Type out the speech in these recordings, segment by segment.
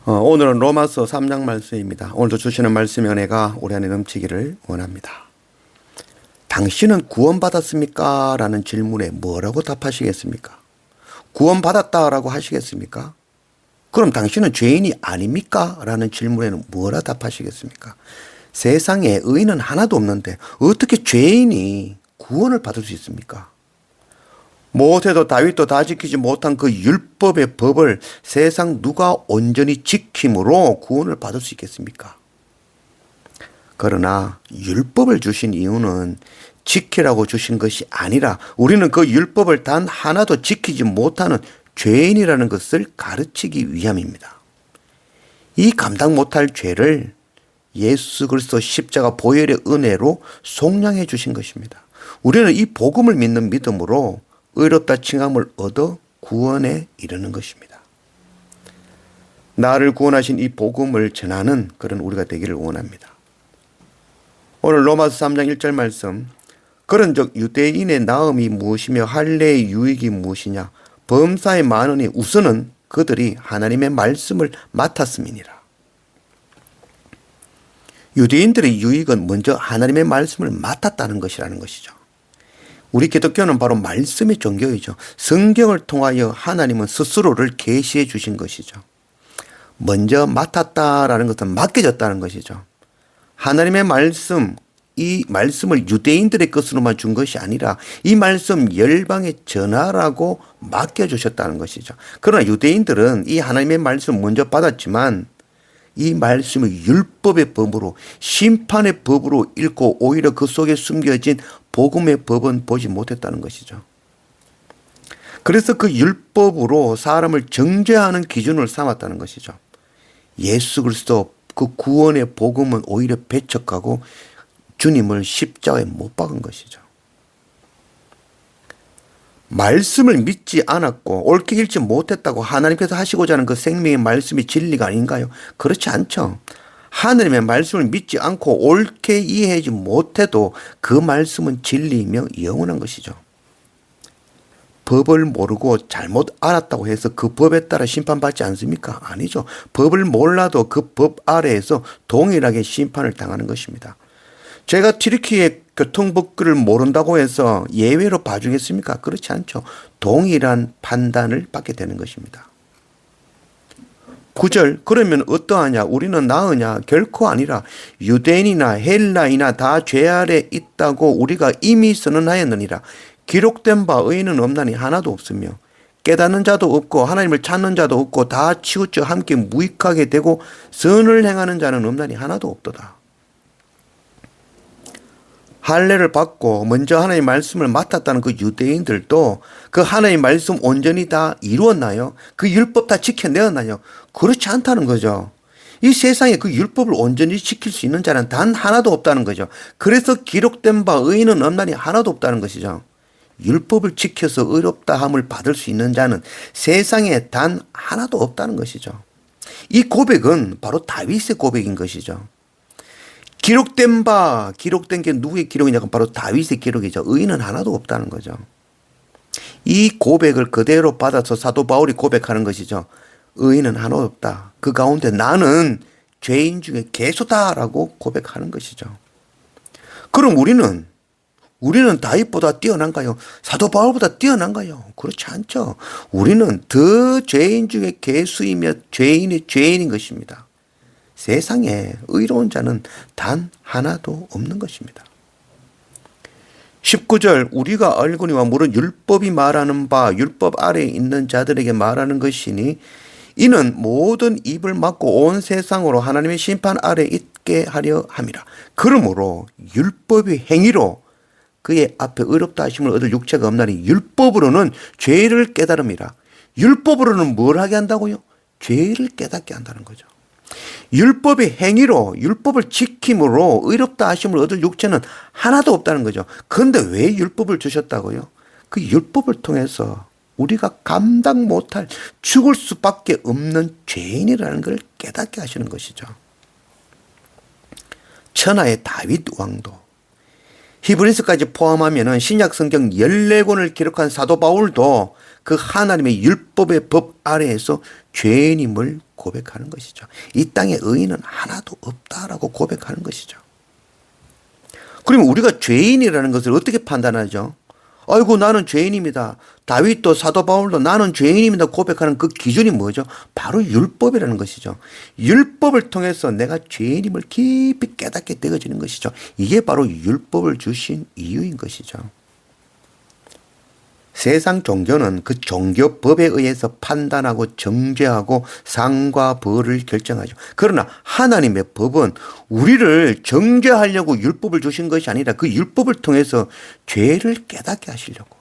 오늘은 로마서 3장 말씀입니다. 오늘도 주시는 말씀의 은혜가 우리 안에 넘치기를 원합니다. 당신은 구원받았습니까? 라는 질문에 뭐라고 답하시겠습니까? 구원받았다라고 하시겠습니까? 그럼 당신은 죄인이 아닙니까? 라는 질문에는 뭐라 답하시겠습니까? 세상에 의인은 하나도 없는데 어떻게 죄인이 구원을 받을 수 있습니까? 모세도 다윗도 다 지키지 못한 그 율법의 법을 세상 누가 온전히 지킴으로 구원을 받을 수 있겠습니까? 그러나 율법을 주신 이유는 지키라고 주신 것이 아니라 우리는 그 율법을 단 하나도 지키지 못하는 죄인이라는 것을 가르치기 위함입니다. 이 감당 못할 죄를 예수 그리스도 십자가 보혈의 은혜로 속량해 주신 것입니다. 우리는 이 복음을 믿는 믿음으로 의롭다 칭함을 얻어 구원에 이르는 것입니다. 나를 구원하신 이 복음을 전하는 그런 우리가 되기를 원합니다. 오늘 로마서 3장 1절 말씀, 그런즉 유대인의 나음이 무엇이며 할례의 유익이 무엇이냐, 범사에 많으니 우선은 그들이 하나님의 말씀을 맡았음이니라. 유대인들의 유익은 먼저 하나님의 말씀을 맡았다는 것이라는 것이죠. 우리 기독교는 바로 말씀의 종교이죠. 성경을 통하여 하나님은 스스로를 계시해 주신 것이죠. 먼저 맡았다라는 것은 맡겨졌다는 것이죠. 하나님의 말씀, 이 말씀을 유대인들의 것으로만 준 것이 아니라 이 말씀 열방에 전하라고 맡겨주셨다는 것이죠. 그러나 유대인들은 이 하나님의 말씀을 먼저 받았지만 이 말씀을 율법의 법으로, 심판의 법으로 읽고 오히려 그 속에 숨겨진 복음의 법은 보지 못했다는 것이죠. 그래서 그 율법으로 사람을 정죄하는 기준을 삼았다는 것이죠. 예수 그리스도 그 구원의 복음은 오히려 배척하고 주님을 십자가에 못 박은 것이죠. 말씀을 믿지 않았고 옳게 읽지 못했다고 하나님께서 하시고자 하는 그 생명의 말씀이 진리가 아닌가요? 그렇지 않죠. 하나님의 말씀을 믿지 않고 옳게 이해하지 못해도 그 말씀은 진리이며 영원한 것이죠. 법을 모르고 잘못 알았다고 해서 그 법에 따라 심판받지 않습니까? 아니죠. 법을 몰라도 그 법 아래에서 동일하게 심판을 당하는 것입니다. 제가 튀르키예 교통법규를 모른다고 해서 예외로 봐주겠습니까? 그렇지 않죠. 동일한 판단을 받게 되는 것입니다. 9절, 그러면 어떠하냐? 우리는 나으냐? 결코 아니라 유대인이나 헬라이나 다 죄 아래 있다고 우리가 이미 선언하였느니라. 기록된 바 의인은 없나니 하나도 없으며 깨닫는 자도 없고 하나님을 찾는 자도 없고 다 치우쳐 함께 무익하게 되고 선을 행하는 자는 없나니 하나도 없도다. 할례를 받고 먼저 하나님의 말씀을 맡았다는 그 유대인들도 그 하나님의 말씀 온전히 다 이루었나요? 그 율법 다 지켜내었나요? 그렇지 않다는 거죠. 이 세상에 그 율법을 온전히 지킬 수 있는 자는 단 하나도 없다는 거죠. 그래서 기록된 바 의인은 없나니 하나도 없다는 것이죠. 율법을 지켜서 의롭다 함을 받을 수 있는 자는 세상에 단 하나도 없다는 것이죠. 이 고백은 바로 다윗의 고백인 것이죠. 기록된 게 누구의 기록이냐고 바로 다윗의 기록이죠. 의인은 하나도 없다는 거죠. 이 고백을 그대로 받아서 사도 바울이 고백하는 것이죠. 의인은 하나도 없다. 그 가운데 나는 죄인 중에 괴수다라고 고백하는 것이죠. 그럼 우리는 다윗보다 뛰어난가요? 사도 바울보다 뛰어난가요? 그렇지 않죠. 우리는 더 죄인 중에 괴수이며 죄인의 죄인인 것입니다. 세상에 의로운 자는 단 하나도 없는 것입니다. 19절, 우리가 알거니와 물은 율법이 말하는 바 율법 아래에 있는 자들에게 말하는 것이니 이는 모든 입을 막고 온 세상으로 하나님의 심판 아래에 있게 하려 함이라. 그러므로 율법의 행위로 그의 앞에 의롭다 하심을 얻을 육체가 없나니 율법으로는 죄를 깨달음이라. 율법으로는 뭘 하게 한다고요? 죄를 깨닫게 한다는 거죠. 율법의 행위로 율법을 지킴으로 의롭다 하심을 얻을 육체는 하나도 없다는 거죠. 그런데 왜 율법을 주셨다고요? 그 율법을 통해서 우리가 감당 못할 죽을 수밖에 없는 죄인이라는 걸 깨닫게 하시는 것이죠. 천하의 다윗 왕도 히브리서까지 포함하면 신약 성경 14권을 기록한 사도 바울도 그 하나님의 율법의 법 아래에서 죄인임을 고백하는 것이죠. 이 땅에 의인은 하나도 없다라고 고백하는 것이죠. 그러면 우리가 죄인이라는 것을 어떻게 판단하죠? 아이고 나는 죄인입니다. 다윗도 사도 바울도 나는 죄인입니다 고백하는 그 기준이 뭐죠? 바로 율법이라는 것이죠. 율법을 통해서 내가 죄인임을 깊이 깨닫게 되어지는 것이죠. 이게 바로 율법을 주신 이유인 것이죠. 세상 종교는 그 종교법에 의해서 판단하고 정죄하고 상과 벌을 결정하죠. 그러나 하나님의 법은 우리를 정죄하려고 율법을 주신 것이 아니라 그 율법을 통해서 죄를 깨닫게 하시려고.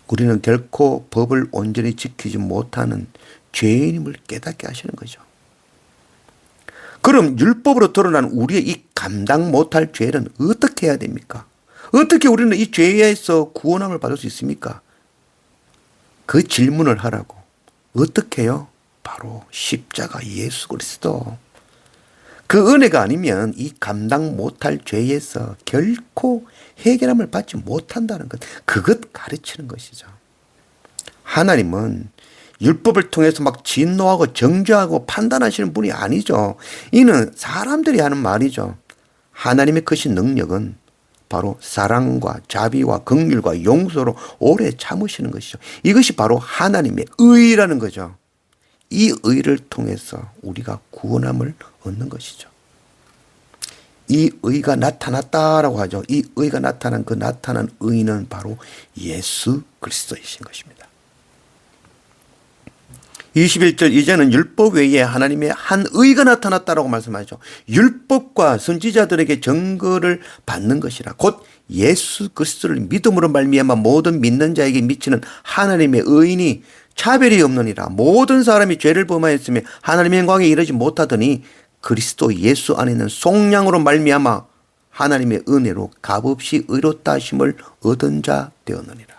우리는 결코 법을 온전히 지키지 못하는 죄인임을 깨닫게 하시는 거죠. 그럼 율법으로 드러난 우리의 이 감당 못할 죄는 어떻게 해야 됩니까? 어떻게 우리는 이 죄에서 구원함을 받을 수 있습니까? 그 질문을 하라고. 어떻게요? 바로 십자가 예수 그리스도. 그 은혜가 아니면 이 감당 못할 죄에서 결코 해결함을 받지 못한다는 것. 그것 가르치는 것이죠. 하나님은 율법을 통해서 막 진노하고 정죄하고 판단하시는 분이 아니죠. 이는 사람들이 하는 말이죠. 하나님의 크신 능력은 바로 사랑과 자비와 긍휼과 용서로 오래 참으시는 것이죠. 이것이 바로 하나님의 의라는 거죠. 이 의를 통해서 우리가 구원함을 얻는 것이죠. 이 의가 나타났다라고 하죠. 이 의가 나타난 그 나타난 의는 바로 예수 그리스도이신 것입니다. 21절 이제는 율법 외에 하나님의 한 의가 나타났다라고 말씀하죠. 율법과 선지자들에게 증거를 받는 것이라 곧 예수 그리스도를 믿음으로 말미암아 모든 믿는 자에게 미치는 하나님의 의인이 차별이 없느니라. 모든 사람이 죄를 범하였으며 하나님의 영광에 이르지 못하더니 그리스도 예수 안에 있는 속량으로 말미암아 하나님의 은혜로 값없이 의롭다 하심을 얻은 자 되었느니라.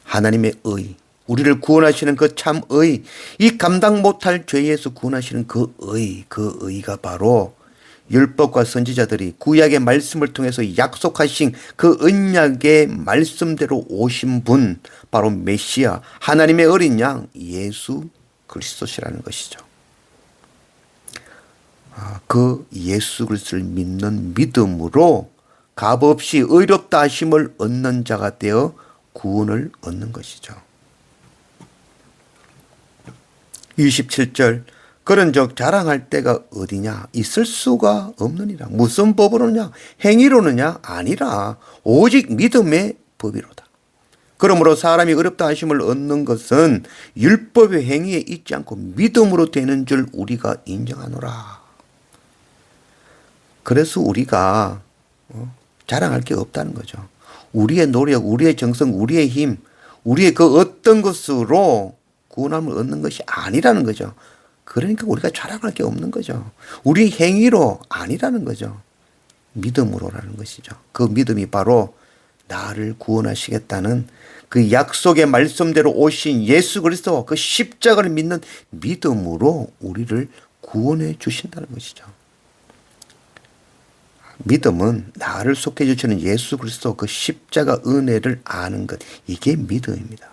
하나님의 의, 우리를 구원하시는 그 참 의, 이 감당 못할 죄에서 구원하시는 그 의가 바로 율법과 선지자들이 구약의 말씀을 통해서 약속하신 그 언약의 말씀대로 오신 분, 바로 메시아, 하나님의 어린 양 예수 그리스도시라는 것이죠. 그 예수 그리스도를 믿는 믿음으로 값없이 의롭다 하심을 얻는 자가 되어 구원을 얻는 것이죠. 27절 그런즉 자랑할 때가 어디냐 있을 수가 없느니라. 무슨 법으로냐 행위로느냐 아니라 오직 믿음의 법이로다. 그러므로 사람이 어렵다 하심을 얻는 것은 율법의 행위에 있지 않고 믿음으로 되는 줄 우리가 인정하노라. 그래서 우리가 자랑할 게 없다는 거죠. 우리의 노력, 우리의 정성, 우리의 힘, 우리의 그 어떤 것으로 구원함을 얻는 것이 아니라는 거죠. 그러니까 우리가 자랑할 게 없는 거죠. 우리의 행위로 아니라는 거죠. 믿음으로라는 것이죠. 그 믿음이 바로 나를 구원하시겠다는 그 약속의 말씀대로 오신 예수 그리스도 그 십자가를 믿는 믿음으로 우리를 구원해 주신다는 것이죠. 믿음은 나를 속해 주시는 예수 그리스도 그 십자가 은혜를 아는 것, 이게 믿음입니다.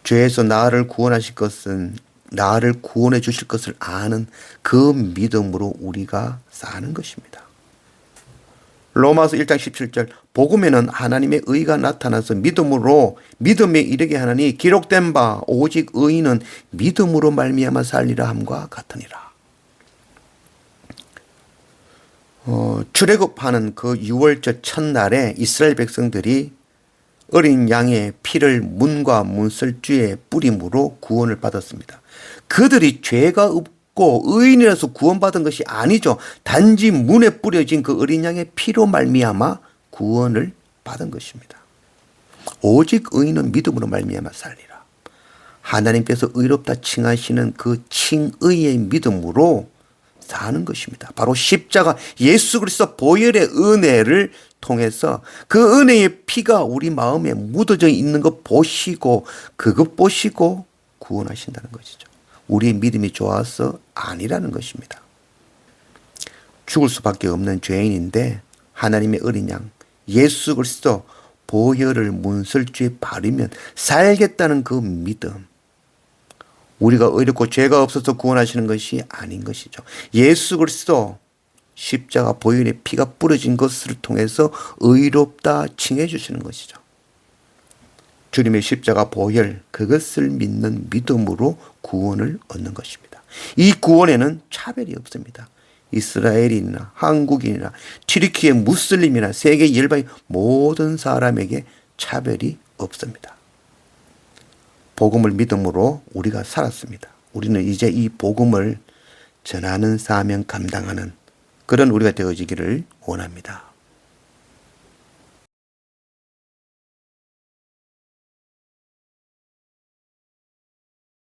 죄에서 나를 구원하실 것은 나를 구원해 주실 것을 아는 그 믿음으로 우리가 사는 것입니다. 로마서 1장 17절 복음에는 하나님의 의가 나타나서 믿음에 이르게 하나니 기록된 바 오직 의인은 믿음으로 말미암아 살리라 함과 같으니라. 출애굽하는 그 6월절 첫날에 이스라엘 백성들이 어린 양의 피를 문과 문설주에 뿌림으로 구원을 받았습니다. 그들이 죄가 없고 의인이라서 구원받은 것이 아니죠. 단지 문에 뿌려진 그 어린 양의 피로 말미암아 구원을 받은 것입니다. 오직 의인은 믿음으로 말미암아 살리라. 하나님께서 의롭다 칭하시는 그 칭의의 믿음으로 사는 것입니다. 바로 십자가 예수 그리스도 보혈의 은혜를 통해서 그 은혜의 피가 우리 마음에 묻어져 있는 것 보시고 그것 보시고 구원하신다는 것이죠. 우리의 믿음이 좋아서 아니라는 것입니다. 죽을 수밖에 없는 죄인인데 하나님의 어린 양 예수 그리스도 보혈을 문설주에 바르면 살겠다는 그 믿음. 우리가 의롭고 죄가 없어서 구원하시는 것이 아닌 것이죠. 예수 그리스도 십자가 보혈의 피가 뿌려진 것을 통해서 의롭다 칭해 주시는 것이죠. 주님의 십자가 보혈, 그것을 믿는 믿음으로 구원을 얻는 것입니다. 이 구원에는 차별이 없습니다. 이스라엘인이나 한국인이나 튀르키예 무슬림이나 세계 열방의 모든 사람에게 차별이 없습니다. 복음을 믿음으로 우리가 살았습니다. 우리는 이제 이 복음을 전하는 사명 감당하는 그런 우리가 되어지기를 원합니다.